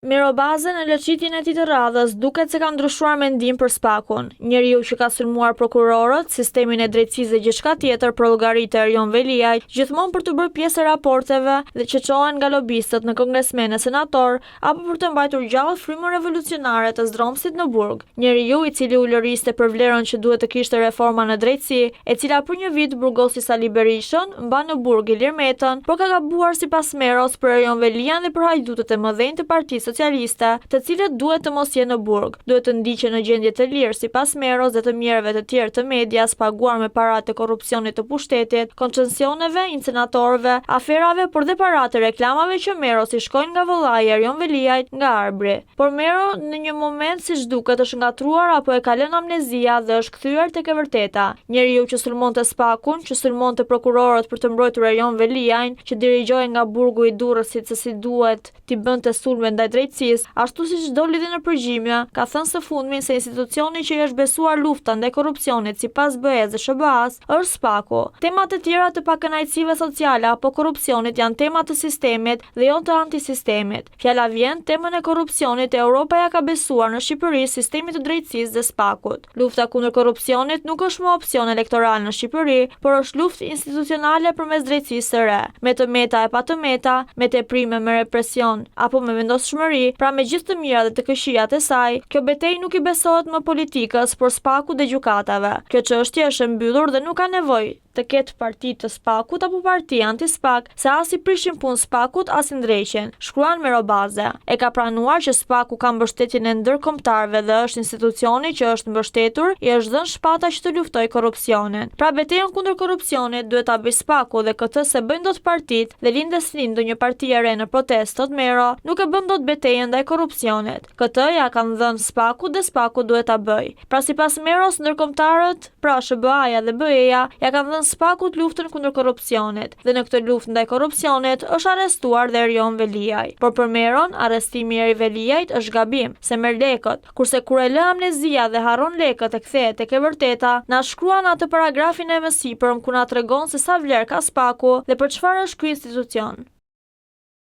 Mirobaze në lëçitjen e tij të radhës duket se ka ndryshuar mendim për Spakun. Njeriu që ka sulmuar prokurorët, sistemin e drejtësisë dhe gjithçka tjetër për llogaritë e Erion Veliajt, gjithmonë për të bërë pjesë e raporteve dhe që çohen nga lobistët në kongresmen e senator apo për të mbajtur gjallë frymën revolucionare të Zdromsit në burg. Njeriu i cili u lëriste për vlerën që duhet të kishte reforma në drejtësi, e cila për një vit burgosi Sali Berishën, mba në burg Ilir Metën, por ka gabuar sipas Meros për Erion Veliajn dhe për hajdutët e mëdhenj të Partisë Socialiste, të cilët duhet të mos jenë në burg, duhet të ndiqen në gjendje të lirë sipas Meros dhe të mjerëve të tjerë të medias paguar me paratë e korrupsionit të pushtetit, koncesioneve, incenatorëve, aferave, por dhe paratë e reklamave që Meros i shkojnë nga vëllai Erion Veliajt nga Arbri. Por Mero në një moment siç duket është ngatruar apo e ka lënë amnezia dhe është kthyer tek e vërteta. Njeriu që sulmonte Spakun, që sulmonte prokurorët për të mbrojtur Erion Veliajn, që dirigjohej nga burgu i Durrësit se si duhet t'i bënte sulme ndaj drejtësisë, ashtu siç doli dhe në përgjigje, ka thënë së fundmi se institucioni që i është besuar lufta ndaj korrupsionit sipas BE-s dhe SBA-s është Spaku. Temat e tjera të pakënaqësive sociale apo korrupsionit janë tema të sistemit dhe jo të antisistemit. Fjala vjen temën e korrupsionit e Europa ja ka besuar në Shqipëri sistemit të drejtësisë dhe Spakut. Lufta kundër korrupsionit nuk është më opsion elektoral në Shqipëri, por është luftë institucionale përmes drejtësisë së re, me të meta e pa të meta, me teprime, me represion apo me vendosshmëri, pra me gjithë të mira dhe të këqijat e saj. Kjo betejë nuk i besohet më politikës, por Spakut dhe gjykatave. Kjo çështje është e mbyllur dhe nuk ka nevojë të ketë parti të Spakut apo parti anti-Spak, se as i prishin punë Spakut as i ndreqin, shkruan Mirobaze. E ka pranuar që Spaku ka mbështetjen e ndërkombëtarëve dhe është institucioni që është mbështetur, i është dhënë shpata që të luftojë korrupsionin. Pra betejën kundër korrupsionit duhet ta bëjë Spaku dhe këtë se bëjnë dot partitë dhe lindes ndonjë parti e re në protestë, thot Mero, nuk e bën dot betejën ndaj korrupsionit. Këtë ja kanë dhënë Spakut dhe Spaku duhet ta bëjë. Pra sipas Meros, ndërkombëtarët, pra SBA-ja dhe BE-ja, ja kanë dhënë Spakut luftën kundër korrupsionit dhe në këtë luftë ndaj korrupsionit është arrestuar dhe Erion Veliaj. Por për Meron, arrestimi i Veliajt është gabim, se merr lekët, kurse kur e lë amnezia dhe harron lekët e kthehet tek e vërteta, na shkruan atë paragrafin e mësipërm ku na tregon se sa vlerë ka Spaku dhe për çfarë është ky institucion.